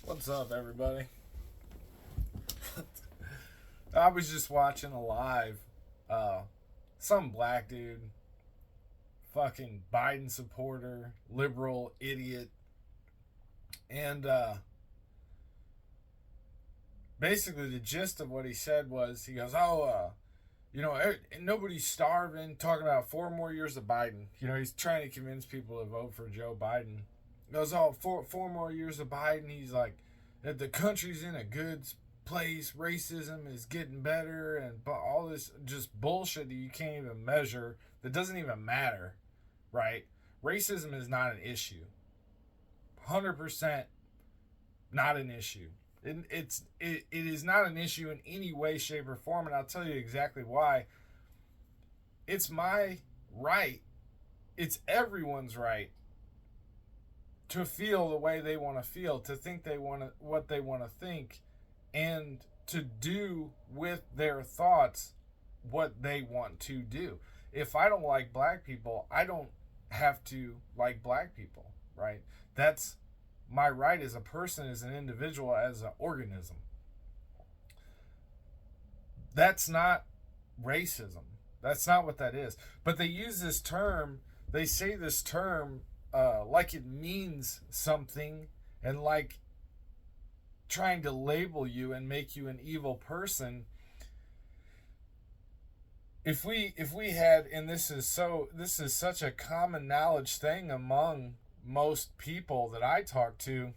What's up, everybody? I was just watching a live, some black dude, fucking Biden supporter, liberal idiot, and basically the gist of what he said was he goes, nobody's starving. Talking about 4 more years of Biden. He's trying to convince people to vote for Joe Biden. He goes, four more years of Biden. He's like, that the country's in a good place. Racism is getting better, and all this just bullshit that you can't even measure. That doesn't even matter, right? Racism is not an issue. 100% not an issue. It is not an issue in any way, shape, or form, and I'll tell you exactly why. It's my right. It's everyone's right to feel the way they want to feel, to think what they want to think, and to do with their thoughts what they want to do. If I don't like black people, I don't have to like black people, right? That's my right as a person, as an individual, as an organism. That's not racism. That's not what that is. But they use this term, they say this term like it means something, and like trying to label you and make you an evil person. If we had, and this is such a common knowledge thing among most people that I talk to,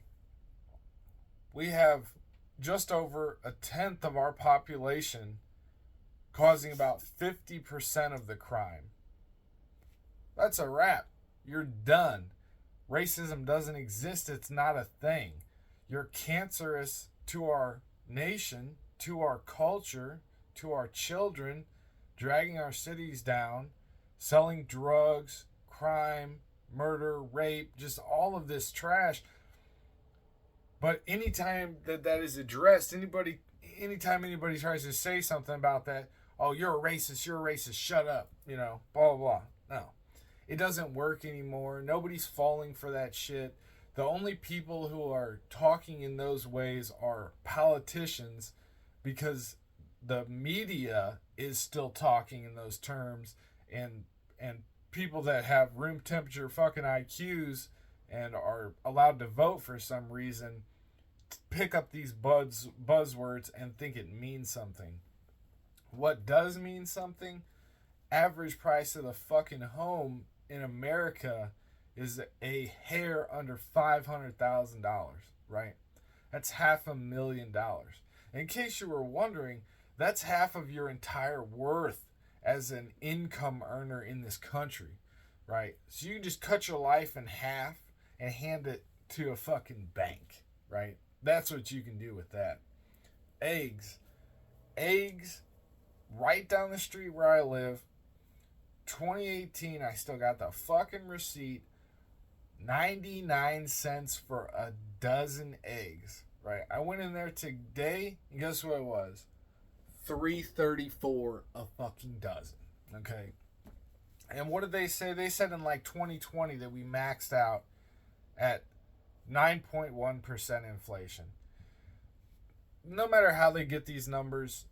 we have just over a tenth of our population causing about 50% of the crime. That's a wrap. You're done. Racism doesn't exist. It's not a thing. You're cancerous to our nation, to our culture, to our children, dragging our cities down, selling drugs, crime, murder, rape, just all of this trash. But anytime that is addressed, anytime anybody tries to say something about that, oh, you're a racist, shut up, blah, blah, blah. No. It doesn't work anymore. Nobody's falling for that shit. The only people who are talking in those ways are politicians, because the media is still talking in those terms, and people that have room temperature fucking IQs and are allowed to vote for some reason pick up these buzzwords and think it means something. What does mean something? Average price of the fucking home in America is a hair under $500,000, right? That's $500,000. In case you were wondering, that's half of your entire worth as an income earner in this country, right? So you can just cut your life in half and hand it to a fucking bank, right? That's what you can do with that. Eggs, right down the street where I live, 2018, I still got the fucking receipt, 99 cents for a dozen eggs, right? I went in there today, and guess what it was? $3.34 a fucking dozen, okay? And what did they say? They said in like 2020 that we maxed out at 9.1% inflation. No matter how they get these numbers,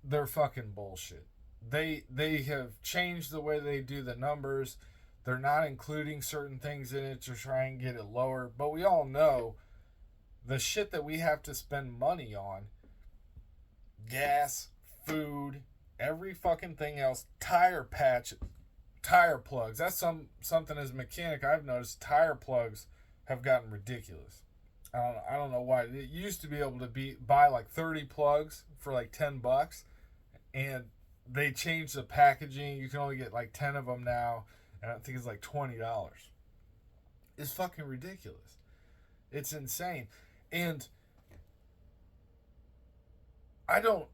they're fucking bullshit. They have changed the way they do the numbers. They're not including certain things in it to try and get it lower. But we all know the shit that we have to spend money on, gas, food, every fucking thing else, tire plugs. That's something as a mechanic I've noticed. Tire plugs have gotten ridiculous. I don't know why. It used to be able to buy like 30 plugs for like $10, and they changed the packaging. You can only get like 10 of them now, and I think it's like $20. It's fucking ridiculous. It's insane. And I'm going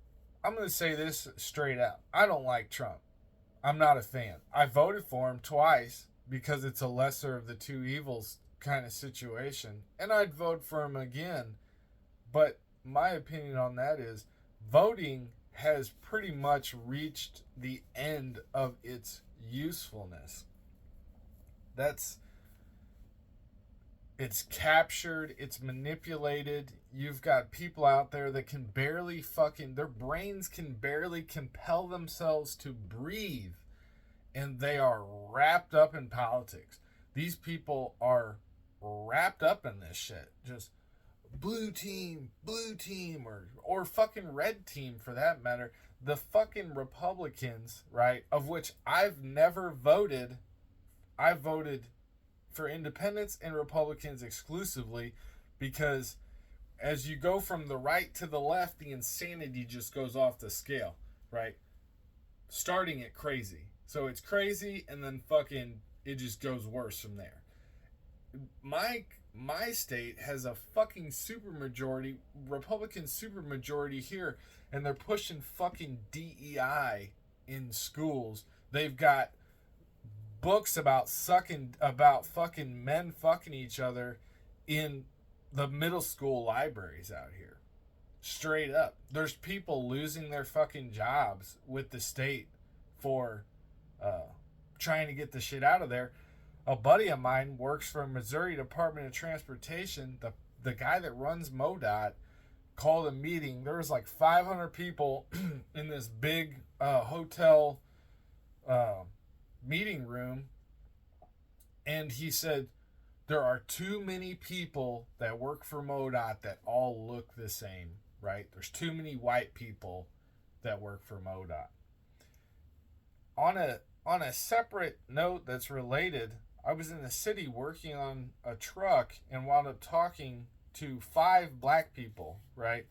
to say this straight out. I don't like Trump. I'm not a fan. I voted for him twice because it's a lesser of the two evils kind of situation. And I'd vote for him again. But my opinion on that is voting has pretty much reached the end of its usefulness. It's captured, it's manipulated. You've got people out there that can barely fucking, their brains can barely compel themselves to breathe, and they are wrapped up in politics. These people are wrapped up in this shit. Just blue team, or fucking red team for that matter. The fucking Republicans, right, of which I've never voted. I voted for independents and Republicans exclusively, because as you go from the right to the left, the insanity just goes off the scale, right? Starting at crazy. So it's crazy, and then fucking it just goes worse from there. My state has a fucking supermajority, Republican supermajority here, and they're pushing fucking DEI in schools. They've got books about fucking men fucking each other in the middle school libraries out here. Straight up. There's people losing their fucking jobs with the state for trying to get the shit out of there. A buddy of mine works for Missouri Department of Transportation. The guy that runs MoDOT called a meeting. There was like 500 people in this big hotel meeting room, and he said there are too many people that work for MoDOT that all look the same, right? There's too many white people that work for MoDOT. On a separate note that's related, I was in the city working on a truck and wound up talking to 5 black people, right?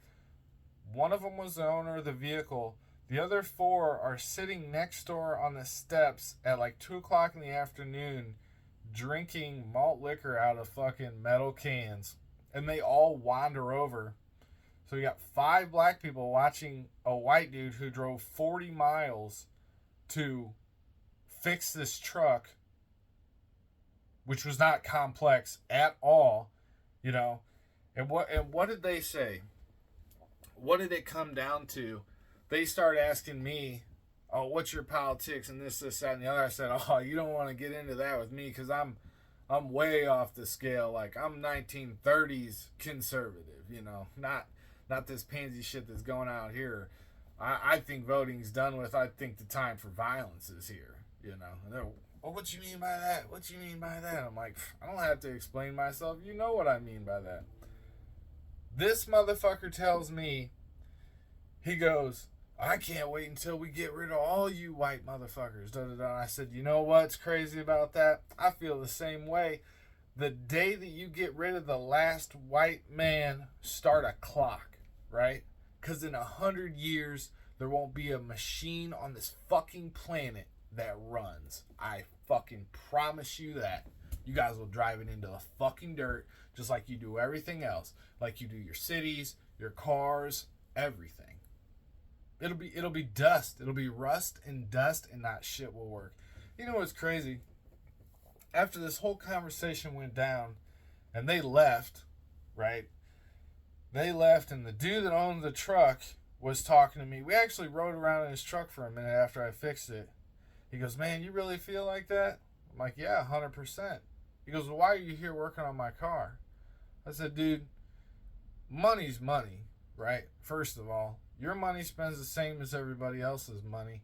One of them was the owner of the vehicle. The other 4 are sitting next door on the steps at like 2 o'clock in the afternoon drinking malt liquor out of fucking metal cans. And they all wander over. So you got 5 black people watching a white dude who drove 40 miles to fix this truck, which was not complex at all, you know. And what did they say? What did it come down to? They started asking me, oh, what's your politics and this, that, and the other. I said, oh, you don't want to get into that with me because I'm way off the scale. Like, I'm 1930s conservative, you know, not this pansy shit that's going out here. I think voting's done with. I think the time for violence is here, you know. And they're, well, what you mean by that? What you mean by that? I'm like, I don't have to explain myself. You know what I mean by that. This motherfucker tells me, he goes, I can't wait until we get rid of all you white motherfuckers. Da, da, da. I said, you know what's crazy about that? I feel the same way. The day that you get rid of the last white man, start a clock, right? Because in 100 years, there won't be a machine on this fucking planet that runs. I fucking promise you that. You guys will drive it into the fucking dirt, just like you do everything else. Like you do your cities, your cars, everything. It'll be dust. It'll be rust and dust, and that shit will work. You know what's crazy? After this whole conversation went down, and they left, right? They left, and the dude that owned the truck was talking to me. We actually rode around in his truck for a minute after I fixed it. He goes, man, you really feel like that? I'm like, yeah, 100%. He goes, well, why are you here working on my car? I said, dude, money's money, right? First of all, your money spends the same as everybody else's money.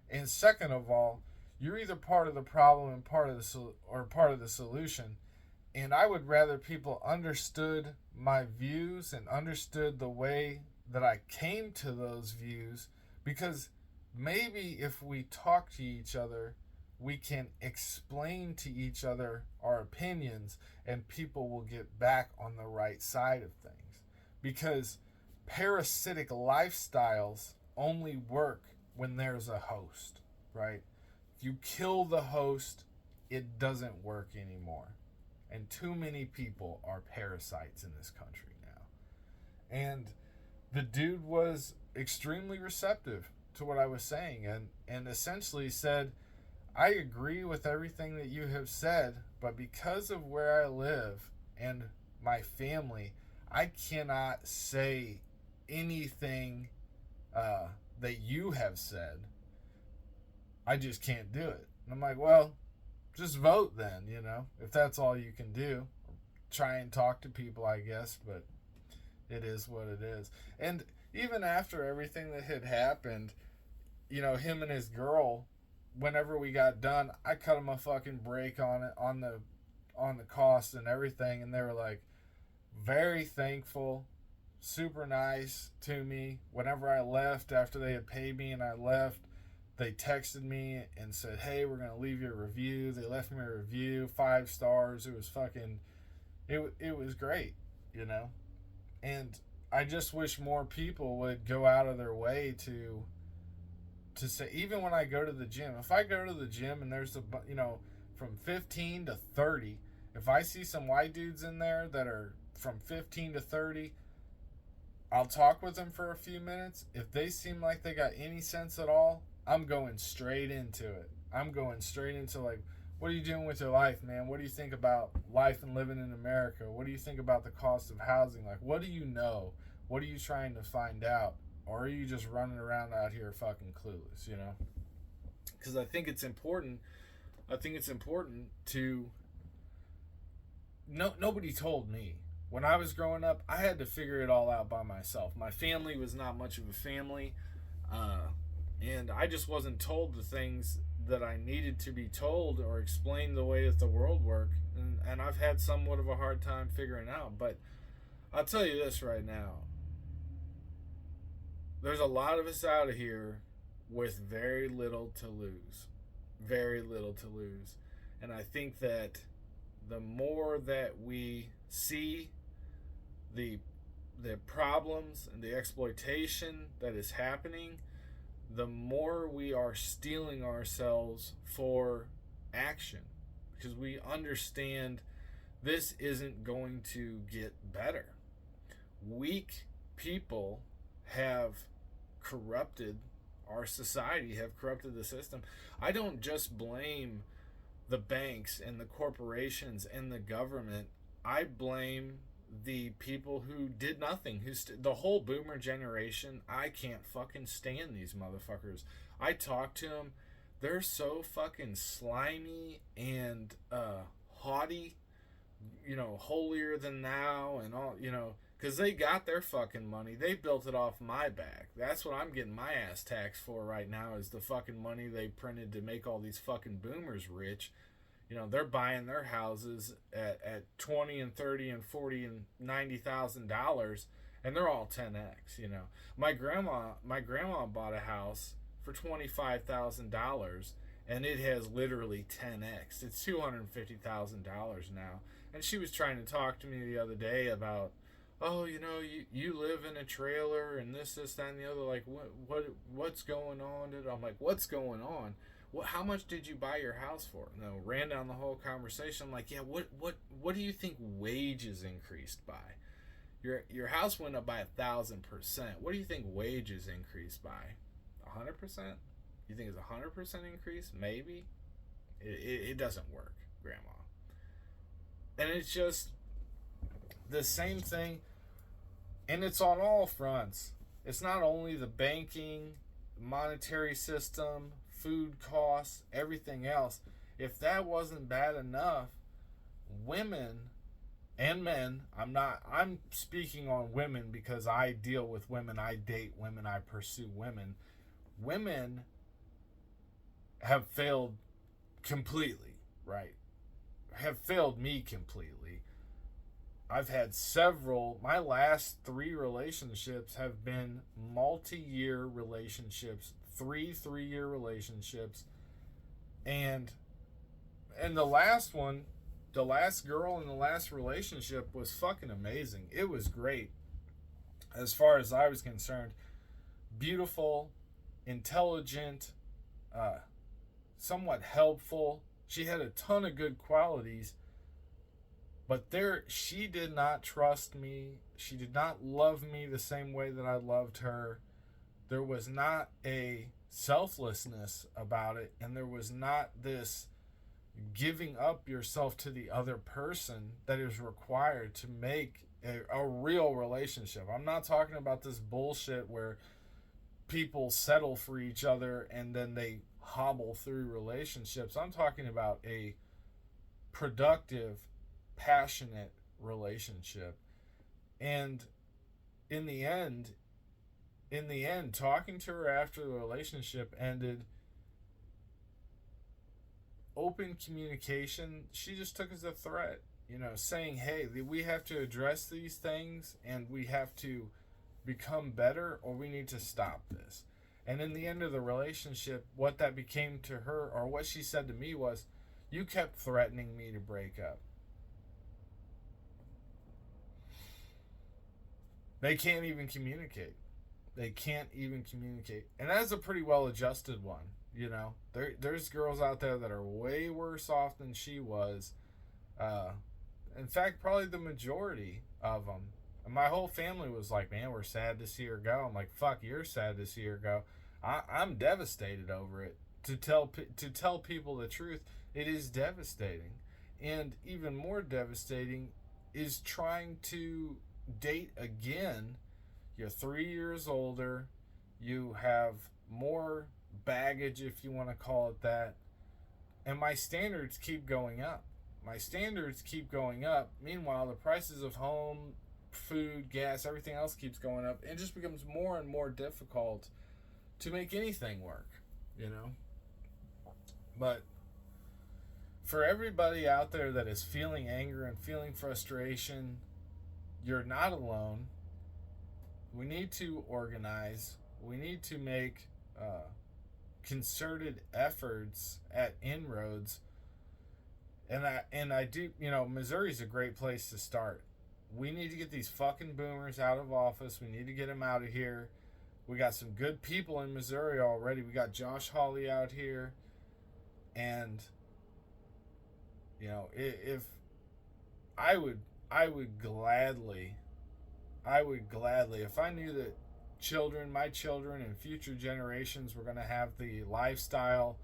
And second of all, you're either part of the problem and part of the solution. And I would rather people understood my views and understood the way that I came to those views, because maybe if we talk to each other, we can explain to each other our opinions and people will get back on the right side of things. Because parasitic lifestyles only work when there's a host, right? If you kill the host, it doesn't work anymore. And too many people are parasites in this country now. And the dude was extremely receptive to what I was saying and essentially said, I agree with everything that you have said, but because of where I live and my family, I cannot say anything that you have said. I just can't do it. And I'm like, well, just vote then, you know, if that's all you can do. try and talk to people, I guess, but it is what it is. And even after everything that had happened, him and his girl, whenever we got done, I cut him a fucking break on it, on the cost and everything, and they were like very thankful, super nice to me. Whenever I left, after they had paid me and I left, they texted me and said, "Hey, we're gonna leave you a review." They left me a review, 5 stars. It was fucking, it was great, And I just wish more people would go out of their way to say, even when I go to the gym, if I go to the gym and there's from 15 to 30, if I see some white dudes in there that are from 15 to 30, I'll talk with them for a few minutes. If they seem like they got any sense at all, I'm going straight into it. I'm going straight into, like, what are you doing with your life, man? What do you think about life and living in America? What do you think about the cost of housing? Like, what do you know? What are you trying to find out? Or are you just running around out here fucking clueless, Because I think it's important. To... Nobody told me. When I was growing up, I had to figure it all out by myself. My family was not much of a family. And I just wasn't told the things that I needed to be told or explained the way that the world worked. And I've had somewhat of a hard time figuring out. But I'll tell you this right now. There's a lot of us out of here with very little to lose. Very little to lose. And I think that the more that we see the problems and the exploitation that is happening, the more we are steeling ourselves for action, because we understand this isn't going to get better. Weak people have corrupted our society, have corrupted the system. I don't just blame the banks and the corporations and the government. I blame the people who did nothing, the whole boomer generation. I can't fucking stand these motherfuckers. I talk to them. They're so fucking slimy and haughty, holier than thou and all, because they got their fucking money. They built it off my back. That's what I'm getting my ass taxed for right now, is the fucking money they printed to make all these fucking boomers rich. They're buying their houses at 20 and 30 and 40 and $90,000, and they're all 10x. My grandma bought a house for $25,000, and it has literally 10x. It's $250,000 now. And she was trying to talk to me the other day about, oh, you live in a trailer and this, that, and the other. Like, what's going on? I'm like, what's going on? How much did you buy your house for? And I ran down the whole conversation. I'm like, yeah, what do you think wages increased by? Your house went up by 1,000%. What do you think wages increased by? 100%? You think it's 100% increase? Maybe. It doesn't work, Grandma. And it's just the same thing, and it's on all fronts. It's not only the banking, monetary system, food costs, everything else. If that wasn't bad enough, women and men, I'm speaking on women because I deal with women, I date women, I pursue women. Women have failed completely, right? Have failed me completely. I've had my last 3 relationships have been multi-year relationships, 3-year relationships, and the last one, the last girl in the last relationship was fucking amazing. It was great as far as I was concerned. Beautiful, intelligent, somewhat helpful. She had a ton of good qualities, but she did not trust me. She did not love me the same way that I loved her. There was not a selflessness about it, and there was not this giving up yourself to the other person that is required to make a real relationship. I'm not talking about this bullshit where people settle for each other and then they hobble through relationships. I'm talking about a productive, passionate, relationship. And in the end, talking to her after the relationship ended, open communication, she just took as a threat, saying, hey, we have to address these things and we have to become better or we need to stop this. And in the end of the relationship, what that became to her, or what she said to me, was, you kept threatening me to break up. They can't even communicate. And that's a pretty well adjusted one. There's girls out there that are way worse off than she was. In fact, probably the majority of them. And my whole family was like, man, we're sad to see her go. I'm like, fuck, you're sad to see her go. I'm devastated over it. To tell people the truth, it is devastating. And even more devastating is trying to date again. You're 3 years older. You have more baggage, if you want to call it that. And my standards keep going up. Meanwhile, the prices of home, food, gas, everything else keeps going up. It just becomes more and more difficult to make anything work, But for everybody out there that is feeling anger and feeling frustration, you're not alone. We need to organize. We need to make concerted efforts at inroads. And I do, Missouri's a great place to start. We need to get these fucking boomers out of office. We need to get them out of here. We got some good people in Missouri already. We got Josh Hawley out here. And, if I would gladly, if I knew that my children and future generations were going to have the lifestyle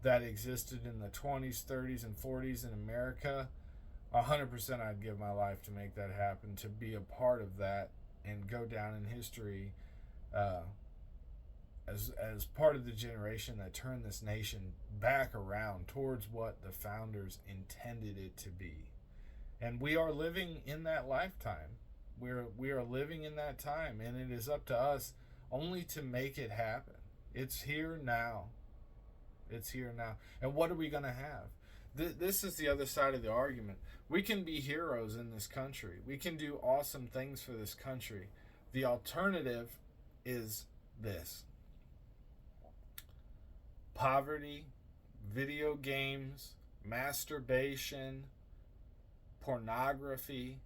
that existed in the 20s, 30s, and 40s in America, 100% I'd give my life to make that happen, to be a part of that and go down in history as part of the generation that turned this nation back around towards what the founders intended it to be. And we are living in that lifetime. We are living in that time, and it is up to us only to make it happen. It's here now. And what are we going to have? This is the other side of the argument. We can be heroes in this country. We can do awesome things for this country. The alternative is this: poverty, video games, masturbation, pornography,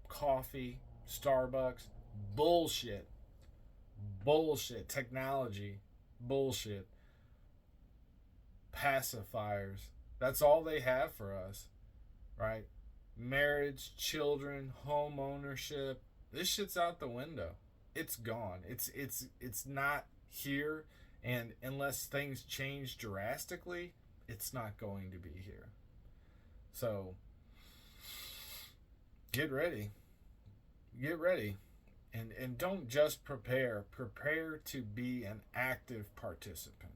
coffee, Starbucks, bullshit, technology, bullshit, pacifiers. That's all they have for us, right? Marriage, children, home ownership. This shit's out the window. It's gone. It's not here, and unless things change drastically, it's not going to be here. So get ready, and don't just prepare to be an active participant.